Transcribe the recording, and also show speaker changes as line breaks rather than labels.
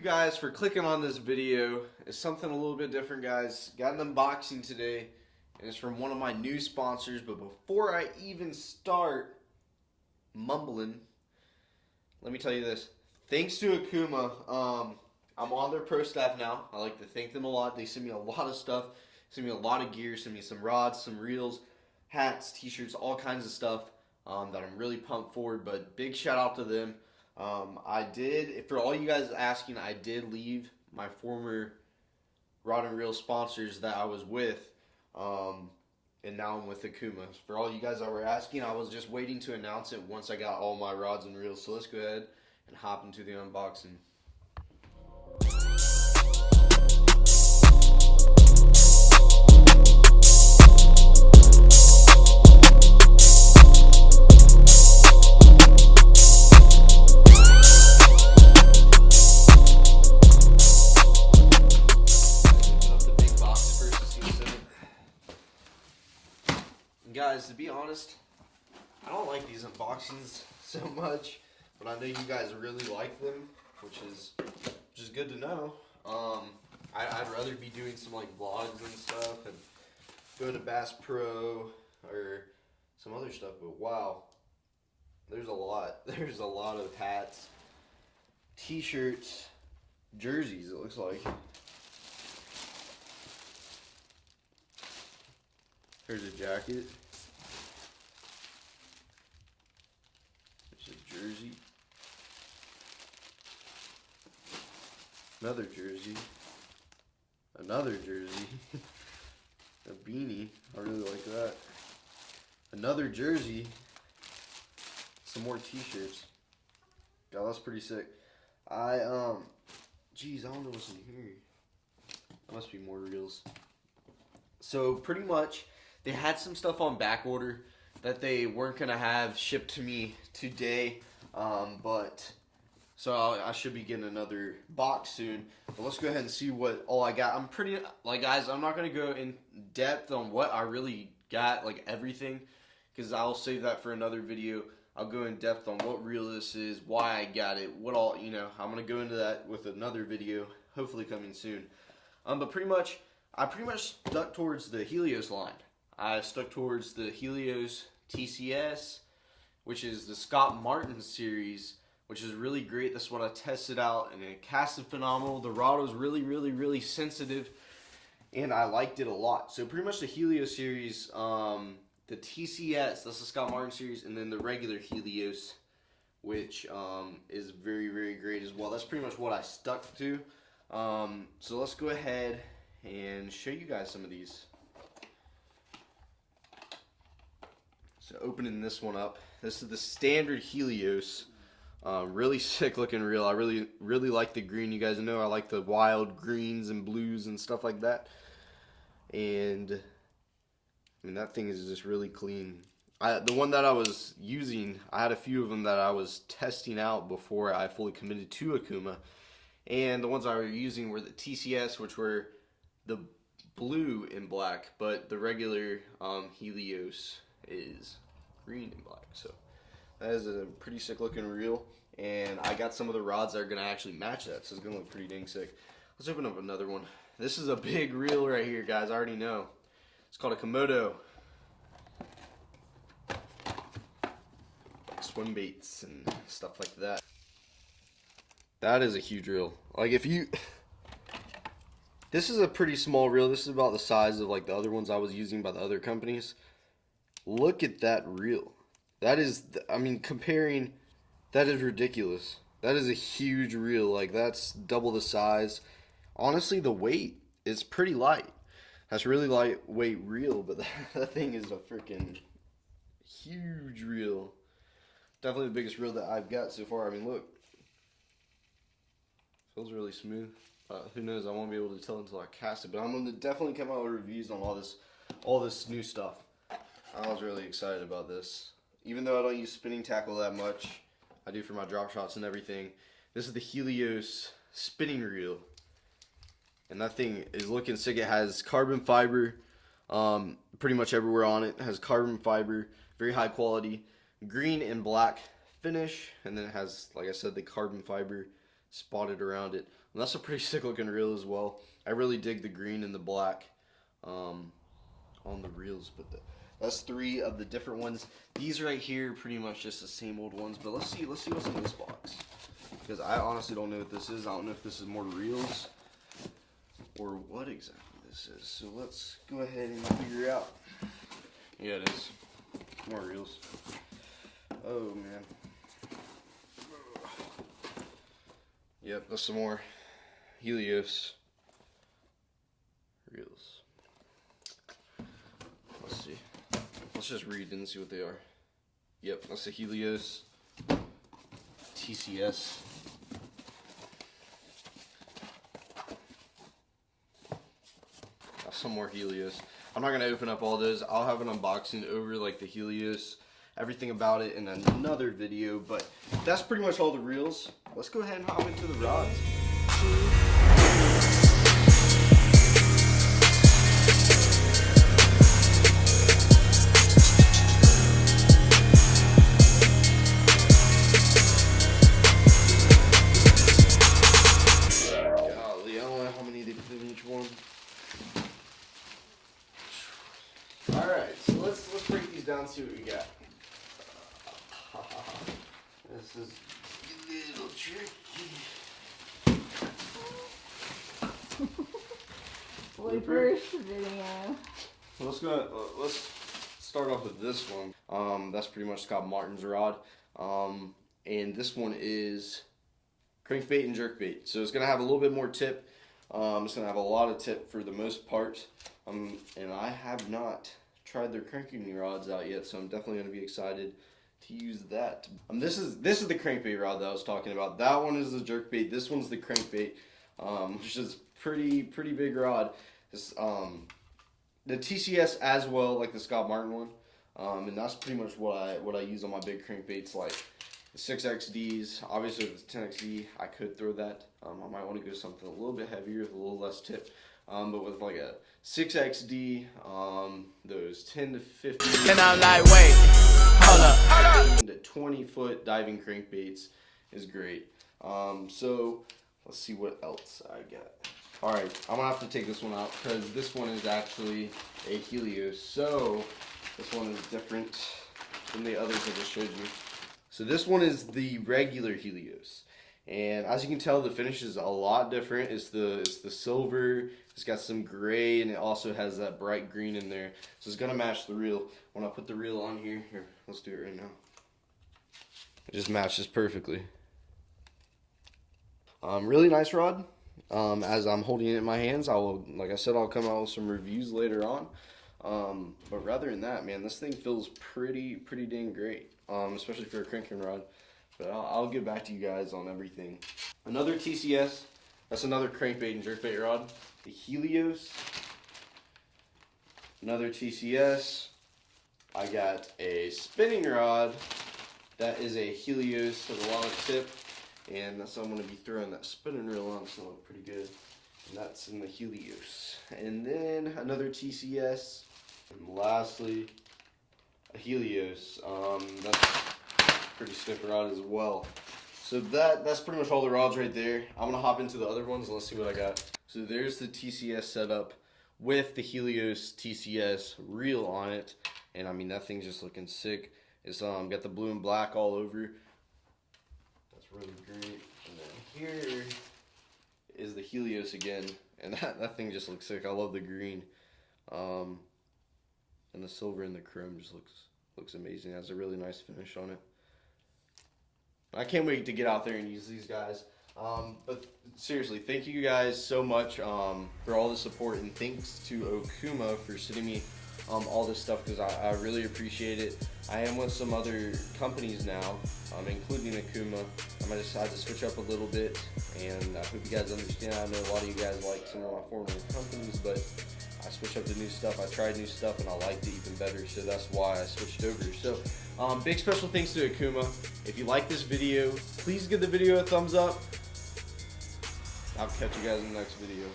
guys for clicking on this video. It's something a little bit different, guys. Got an unboxing today, and it's from one of my new sponsors. But before I even start mumbling, let me tell you this. Thanks to Akuma, I'm on their pro staff now. I like to thank them a lot. They send me a lot of stuff. Send me a lot of gear. Send me some rods, some reels, hats, t-shirts, all kinds of stuff that I'm really pumped for. But big shout out to them. I did, for all you guys asking, I did leave my former rod and reel sponsors that I was with, and now I'm with Akuma. For all you guys that were asking, I was just waiting to announce it once I got all my rods and reels. So let's go ahead and hop into the unboxing. Guys, to be honest, I don't like these unboxings so much, but I know you guys really like them, which is good to know. I'd rather be doing some like vlogs and stuff and going to Bass Pro or some other stuff, but wow, there's a lot. There's a lot of hats, t-shirts, jerseys, it looks like. Here's a jacket. There's a jersey. Another jersey. Another jersey. A beanie. I really like that. Another jersey. Some more t-shirts. Yeah, that's pretty sick. Geez, I don't know what's in here. There must be more reels. So pretty much, they had some stuff on back order that they weren't going to have shipped to me today, but so I should be getting another box soon. But let's go ahead and see what all I got. I'm pretty, like, guys, I'm not going to go in depth on what I really got, like everything, because I'll save that for another video. I'll go in depth on what reel this is, why I got it, what all, you know, I'm going to go into that with another video, hopefully coming soon. But I pretty much stuck towards the Helios line. I stuck towards the Helios TCS, which is the Scott Martin series, which is really great. That's what I tested out, and it casted phenomenal. The rod was really, really, really sensitive, and I liked it a lot. So pretty much the Helios series, the TCS, that's the Scott Martin series, and then the regular Helios, which is very, very great as well. That's pretty much what I stuck to. So let's go ahead and show you guys some of these. So opening this one up, this is the standard Helios. Really sick looking reel. I really like the green. You guys know I like the wild greens and blues and stuff like that. And I mean, that thing is just really clean. The one that I was using, I had a few of them that I was testing out before I fully committed to Akuma. And the ones I was using were the TCS, which were the blue and black, but the regular Helios is green and black. So that is a pretty sick looking reel, and I got some of the rods that are going to actually match that, so it's going to look pretty dang sick. Let's open up another one. This is a big reel right here, guys. I already know. It's called a Komodo. Like swim baits and stuff like that. That is a huge reel. Like, if you... This is a pretty small reel. This is about the size of like the other ones I was using by the other companies. Look at that reel. That is, I mean, comparing, that is ridiculous. That is a huge reel. Like, that's double the size. Honestly, the weight is pretty light. That's really lightweight reel, but that thing is a freaking huge reel. Definitely the biggest reel that I've got so far. I mean, look. Feels really smooth. Who knows? I won't be able to tell until I cast it, but I'm gonna definitely come out with reviews on all this new stuff. I was really excited about this. Even though I don't use spinning tackle that much, I do for my drop shots and everything. This is the Helios spinning reel, and that thing is looking sick. It has carbon fiber, pretty much everywhere on it. It has carbon fiber, very high quality, green and black finish, and then it has, like I said, the carbon fiber spotted around it. And that's a pretty sick looking reel as well. I really dig the green and the black on the reels, but that's 3 of the different ones. These right here are pretty much just the same old ones, but let's see what's in this box, because I honestly don't know what this is. I don't know if this is more reels or what exactly this is. So let's go ahead and figure out. Yeah, it is more reels. Oh man. Yep, that's some more Helios reels. Let's see. Let's just read and see what they are. Yep, that's the Helios TCS. That's some more Helios. I'm not gonna open up all those. I'll have an unboxing over like the Helios, everything about it in another video, but that's pretty much all the reels. Let's go ahead and hop into the rods. Golly, I don't know how many they put in each one. Alright, so let's break these down and see what we got. This is a little tricky.
Bloopers video.
Let's start off with this one. That's pretty much Scott Martin's rod. And this one is crankbait and jerkbait. So it's gonna have a little bit more tip. It's gonna have a lot of tip for the most part. And I have not tried their cranking rods out yet, so I'm definitely gonna be excited to use that. This is the crankbait rod that I was talking about. That one is the jerkbait. This one's the crankbait, which is pretty big rod. It's, the TCS as well, like the Scott Martin one, and that's pretty much what I use on my big crankbaits, like the 6XDs. Obviously, with the 10XD, I could throw that. I might want to go something a little bit heavier with a little less tip. But with like a 6XD, those 10 to 15,
and I'm like, wait, hold up,
to 20-foot diving crankbaits is great. So let's see what else I got. All right, I'm gonna have to take this one out because this one is actually a Helios. So this one is different than the others I just showed you. So this one is the regular Helios. And as you can tell, the finish is a lot different. It's the silver. It's got some gray, and it also has that bright green in there. So it's gonna match the reel. When I put the reel on here, let's do it right now. It just matches perfectly. Really nice rod. As I'm holding it in my hands, like I said, I'll come out with some reviews later on. But rather than that, man, this thing feels pretty dang great. Especially for a cranking rod. But I'll get back to you guys on everything. Another TCS. That's another crankbait and jerkbait rod. The Helios. Another TCS. I got a spinning rod. That is a Helios with a lot of tip. And that's what I'm going to be throwing that spinning reel on. It's going to look pretty good. And that's in the Helios. And then another TCS. And lastly, a Helios. That's pretty stiff rod as well. So that's pretty much all the rods right there. I'm gonna hop into the other ones and let's see what I got. So there's the TCS setup with the Helios TCS reel on it, and I mean that thing's just looking sick. It's got the blue and black all over. That's really great. And then here is the Helios again, and that thing just looks sick. I love the green, and the silver and the chrome just looks amazing. It has a really nice finish on it. I can't wait to get out there and use these guys. But seriously, thank you guys so much for all the support, and thanks to Okuma for sending me all this stuff, because I really appreciate it. I am with some other companies now, including Okuma. I might decide to switch up a little bit, and I hope you guys understand. I know a lot of you guys like some of my former companies, but I switched up to new stuff. I tried new stuff and I liked it even better, so that's why I switched over. So big special thanks to Okuma. If you like this video, please give the video a thumbs up. I'll catch you guys in the next video.